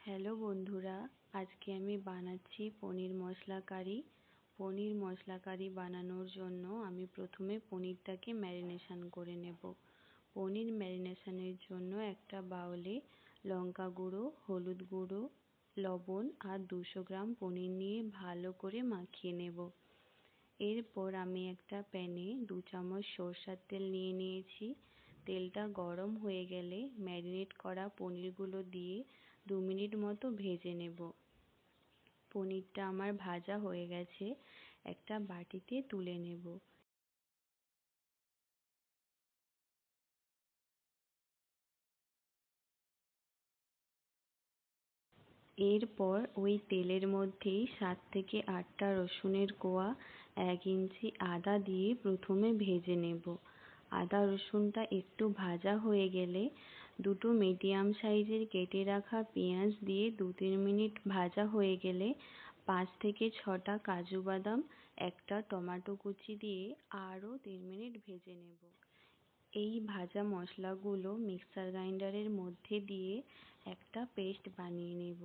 Hello বন্ধুরা, আজকে আমি বানাচ্ছি পনির মশলা কারি। পনির মশলা কারি বানানোর জন্য আমি প্রথমে পনিরটাকে ম্যারিনেশন করে নেব। পনির ম্যারিনেশনের জন্য একটা বাউলে লঙ্কা গুঁড়ো, হলুদ গুঁড়ো, লবণ আর 200 গ্রাম পনির নিয়ে ভালো করে মাখিয়ে নেব। এরপর আমি একটা প্যানে 2 চামচ সরষের তেল নিয়ে নিয়েছি। তেলটা গরম হয়ে গেলে ম্যারিনেট করা পনিরগুলো দিয়ে 2 মিনিট মতো ভেজে নেব। পনিরটা আমার ভাজা হয়ে গেছে, একটা বাটিতে তুলে নেব। এরপর ওই তেলের মধ্যেই 7 থেকে 8টা রসুনের কোয়া, 1 ইঞ্চি আদা দিয়ে প্রথমে ভেজে নেব। আদা রসুনটা একটু ভাজা হয়ে গেলে দুটো মিডিয়াম সাইজের কেটে রাখা পেঁয়াজ দিয়ে 2-3 মিনিট ভাজা হয়ে গেলে 5 থেকে 6টা কাজু বাদাম, একটা টমেটো কুচি দিয়ে আরও 3 মিনিট ভেজে নেব। এই ভাজা মশলাগুলো মিক্সার গ্রাইন্ডারের মধ্যে দিয়ে একটা পেস্ট বানিয়ে নেব।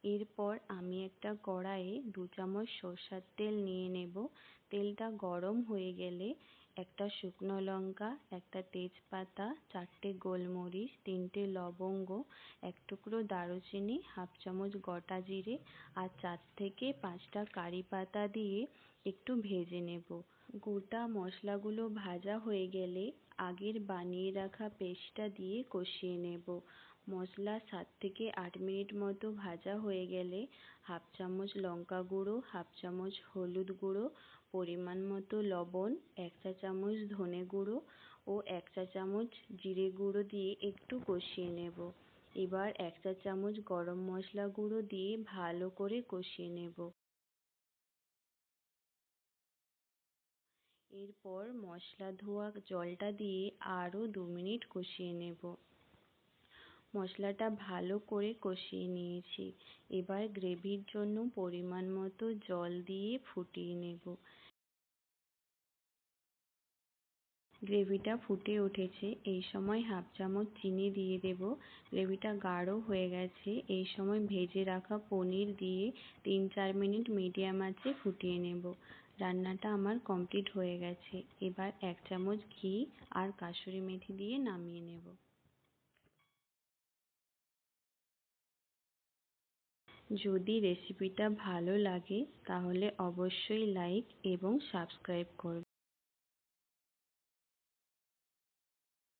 এরপর আমি একটা কড়াইয়ে 2 চামচ সরষের তেল নিয়ে নেব। তেলটা গরম হয়ে গেলে একটা শুকনো লঙ্কা, একটা তেজপাতা, 4টে গোলমরিচ, 3টে লবঙ্গ, 1 টুকরো দারুচিনি, 1/2 চামচ গোটা জিরে আর 4 থেকে 5টা কারি পাতা দিয়ে একটু ভেজে নেব। গোটা মশলাগুলো ভাজা হয়ে গেলে আগের বানিয়ে রাখা পেস্টটা দিয়ে কষিয়ে নেব। মশলা 7 থেকে 8 মিনিট মতো ভাজা হয়ে গেলে 1/2 চামচ লঙ্কা গুঁড়ো, 1/2 চামচ হলুদ গুঁড়ো, পরিমাণ মতো লবণ, 1 চা চামচ ধনে গুঁড়ো ও 1 চা চামচ জিরে গুঁড়ো দিয়ে একটু কষিয়ে নেব। এবার 1 চা চামচ গরম মশলা গুঁড়ো দিয়ে ভালো করে কষিয়ে নেব। এরপর মশলা ধোয়া জলটা দিয়ে আরও 2 মিনিট কষিয়ে নেব। মশলাটা ভালো করে কষিয়ে নিয়েছি। এবার গ্রেভির জন্য পরিমাণ মতো জল দিয়ে ফুটিয়ে নেব। গ্রেভিটা ফুটে উঠেছে, এই সময় 1/2 চামচ চিনি দিয়ে দেব। গ্রেভিটা গাঢ় হয়ে গেছে, এই সময় ভেজে রাখা পনির দিয়ে 3-4 মিনিট মিডিয়াম আঁচে ফুটিয়ে নেব। রান্নাটা আমার কমপ্লিট হয়ে গেছে। এবার 1 চামচ ঘি আর কাসুরি মেথি দিয়ে নামিয়ে নেব। যদি রেসিপিটা ভালো লাগে তাহলে অবশ্যই লাইক এবং সাবস্ক্রাইব করবেন।